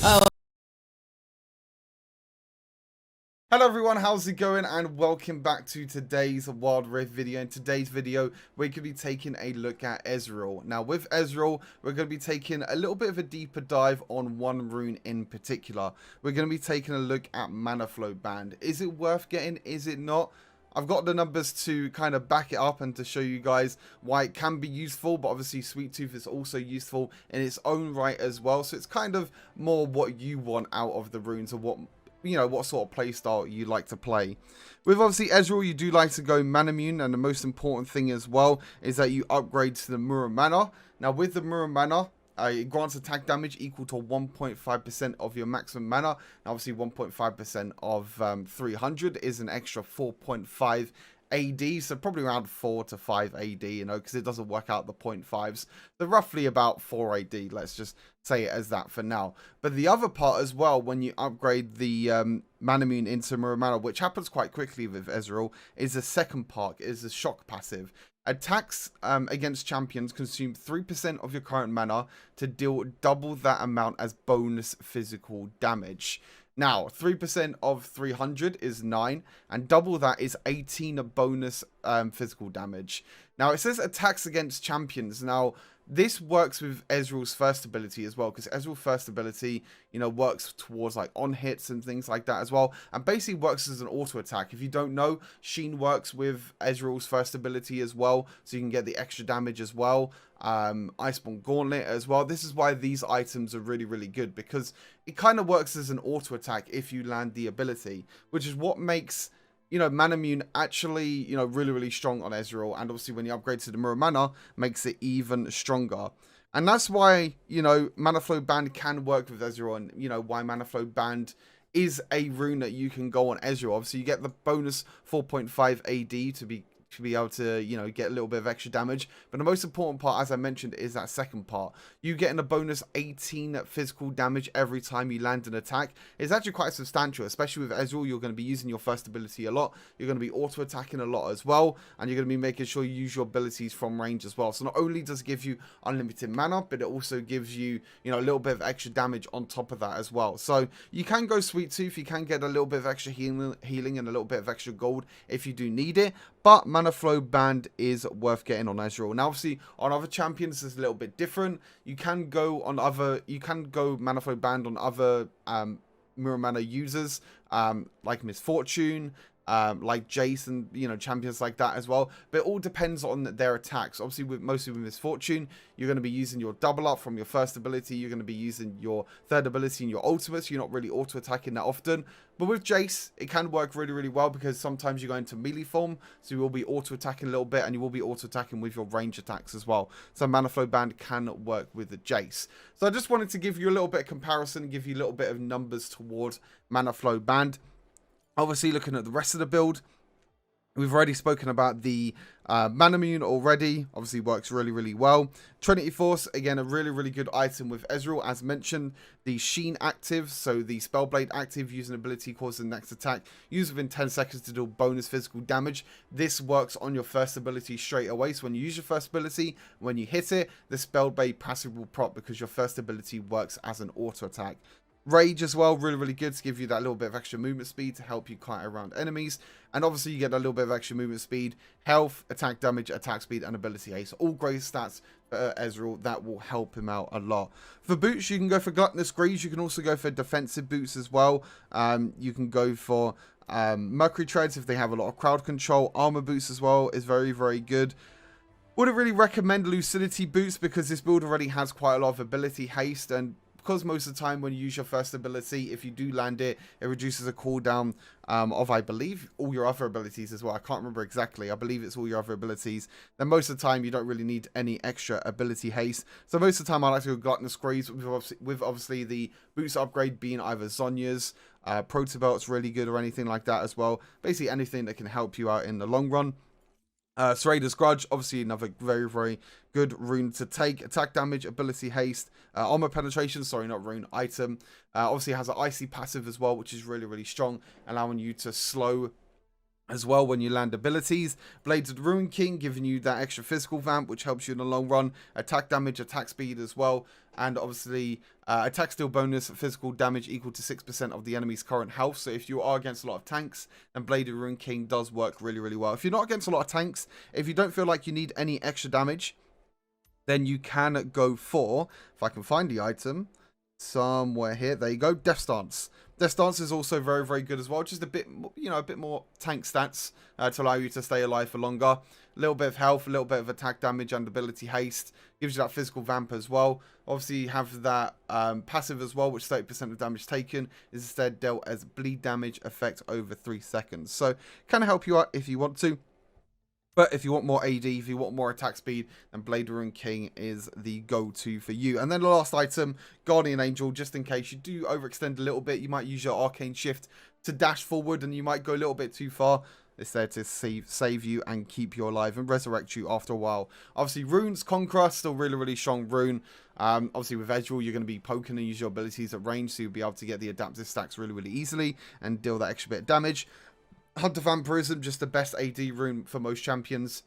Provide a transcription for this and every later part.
Hello everyone, how's it going, and welcome back to today's Wild Rift video. In today's video, we're going to be taking a look at Ezreal. Now with Ezreal, we're going to be taking a little bit of a deeper dive on one rune in particular. We're going to be taking a look at Manaflow band. Is it worth getting? Is it not? I've got the numbers to kind of back it up and to show you guys why it can be useful, but obviously Sweet Tooth is also useful in its own right as well. So it's kind of more what you want out of the runes, or what sort of play style you like to play. With obviously Ezreal, you do like to go Manamune, and the most important thing as well is that you upgrade to the Muramana. Now with the Muramana, it grants attack damage equal to 1.5% of your maximum mana. Now obviously 1.5% of 300 is an extra 4.5 AD, so probably around 4 to 5 AD, because it doesn't work out the 0.5s. So roughly about 4 AD, let's just say it as that for now. But the other part as well, when you upgrade the Manamune into Muramana, which happens quite quickly with Ezreal, is the second part, is the shock passive. Attacks against champions consume 3% of your current mana to deal double that amount as bonus physical damage. Now, 3% of 300 is 9, and double that is 18 bonus physical damage. Now, it says attacks against champions. Now, this works with Ezreal's first ability as well, because Ezreal's first ability, works towards like on hits and things like that as well, and basically works as an auto attack. If you don't know, Sheen works with Ezreal's first ability as well, so you can get the extra damage as well. Iceborne Gauntlet as well. This is why these items are really, really good, because it kind of works as an auto attack if you land the ability, which is what makes Manamune actually, really, really strong on Ezreal. And obviously when you upgrade to the Muramana, makes it even stronger. And that's why, Manaflow band can work with Ezreal, and, why Manaflow band is a rune that you can go on Ezreal. Obviously you get the bonus 4.5 AD to be able to, get a little bit of extra damage. But the most important part, as I mentioned, is that second part. You getting a bonus 18 physical damage every time you land an attack. It's actually quite substantial, especially with Ezreal. You're going to be using your first ability a lot. You're going to be auto-attacking a lot as well. And you're going to be making sure you use your abilities from range as well. So not only does it give you unlimited mana, but it also gives you, a little bit of extra damage on top of that as well. So you can go Sweet Tooth. You can get a little bit of extra healing and a little bit of extra gold if you do need it. But Manaflow band is worth getting on Azure. Now, obviously, on other champions, it's a little bit different. You can go Manaflow band on other Muramana users, like Misfortune, like Jason, champions like that as well. But it all depends on their attacks. Obviously, mostly with Misfortune, you're going to be using your double up from your first ability. You're going to be using your third ability and your ultimate, so you're not really auto-attacking that often. But with Jace, it can work really, really well, because sometimes you go into melee form, so you will be auto-attacking a little bit, and you will be auto-attacking with your range attacks as well. So Manaflow band can work with the Jace. So I just wanted to give you a little bit of comparison, give you a little bit of numbers towards Manaflow band. Obviously, looking at the rest of the build, we've already spoken about the Manamune already. Obviously works really, really well. Trinity Force, again, a really, really good item with Ezreal. As mentioned, the Sheen active, so the Spellblade active, using ability causes the next attack. Use within 10 seconds to deal bonus physical damage. This works on your first ability straight away. So when you use your first ability, when you hit it, the Spellblade passive will prop, because your first ability works as an auto attack. Rage as well, really, really good to give you that little bit of extra movement speed to help you kite around enemies. And obviously you get a little bit of extra movement speed, health, attack damage, attack speed, and ability haste. All great stats for Ezreal that will help him out a lot. For boots, you can go for Gluttonous Greaves. You can also go for defensive boots as well. You can go for Mercury Treads if they have a lot of crowd control. Armor boots as well is very, very good. Wouldn't really recommend Lucidity boots, because this build already has quite a lot of ability haste, and because most of the time when you use your first ability, if you do land it, it reduces a cooldown of, I believe, all your other abilities as well. I can't remember exactly. I believe it's all your other abilities. Then most of the time, you don't really need any extra ability haste. So most of the time, I like to go Gluttonous Greaves, with obviously the boots upgrade being either Zhonya's, Protobelt's really good, or anything like that as well. Basically anything that can help you out in the long run. Serrader's Grudge, obviously another very, very good rune to take. Attack damage, ability haste, armor penetration, sorry, not rune, item. Obviously has an icy passive as well, which is really, really strong, allowing you to slow as well when you land abilities. Blades of the Ruin King giving you that extra physical vamp, which helps you in the long run. Attack damage, attack speed as well. And obviously, attack steal bonus, physical damage equal to 6% of the enemy's current health. So if you are against a lot of tanks, then Blade of the Ruin King does work really, really well. If you're not against a lot of tanks, if you don't feel like you need any extra damage, then you can go for, if I can find the item somewhere here, there you go, Death Stance. Death Stance is also very, very good as well. Just a bit, you know, a bit more tank stats to allow you to stay alive for longer. A little bit of health, a little bit of attack damage and ability haste. Gives you that physical vamp as well. Obviously, you have that passive as well, which 30% of damage taken is instead dealt as bleed damage effect over 3 seconds. So, can help you out if you want to. But if you want more AD, if you want more attack speed, then Blade of the Ruin King is the go-to for you. And then the last item, Guardian Angel, just in case you do overextend a little bit, you might use your Arcane Shift to dash forward and you might go a little bit too far. It's there to save you and keep you alive and resurrect you after a while. Obviously, Runes, Conqueror, still really, really strong rune. Obviously, with Ezreal, you're going to be poking and use your abilities at range, so you'll be able to get the adaptive stacks really, really easily and deal that extra bit of damage. Hunter Vampirism, just the best AD rune for most champions.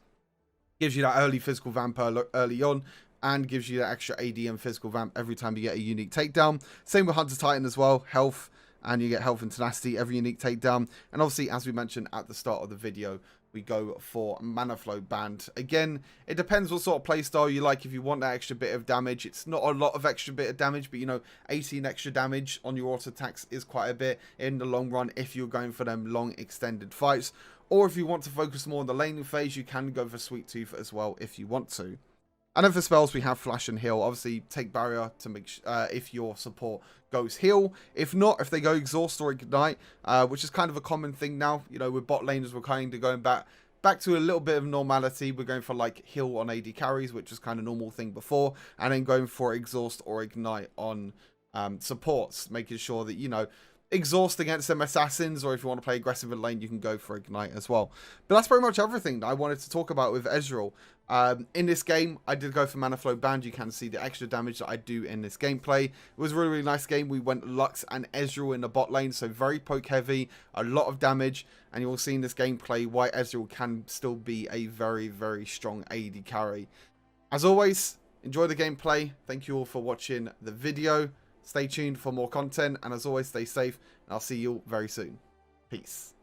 Gives you that early physical vamp early on, and gives you that extra AD and physical vamp every time you get a unique takedown. Same with Hunter Titan as well, health, and you get health and tenacity every unique takedown. And obviously, as we mentioned at the start of the video, we go for Manaflow band. Again, it depends what sort of playstyle you like. If you want that extra bit of damage, it's not a lot of extra bit of damage, but you know, 18 extra damage on your auto attacks is quite a bit in the long run if you're going for them long extended fights. Or if you want to focus more on the laning phase, you can go for Sweet Tooth as well if you want to. And then for spells, we have Flash and Heal. Obviously, take Barrier to make if your support goes Heal. If not, if they go Exhaust or Ignite, which is kind of a common thing now. You know, with bot laners, we're kind of going back to a little bit of normality. We're going for like Heal on AD carries, which was kind of normal thing before. And then going for Exhaust or Ignite on supports, making sure that, you know, Exhaust against them assassins, or if you want to play aggressive in lane, you can go for Ignite as well. But that's pretty much everything that I wanted to talk about with Ezreal. In this game, I did go for Manaflow band. You can see the extra damage that I do in this gameplay. It was a really, really nice game. We went Lux and Ezreal in the bot lane, so very poke heavy, a lot of damage, and you will see in this gameplay why Ezreal can still be a very, very strong AD carry. As always, enjoy the gameplay. Thank you all for watching the video. Stay tuned for more content, and as always, stay safe, and I'll see you all very soon. Peace.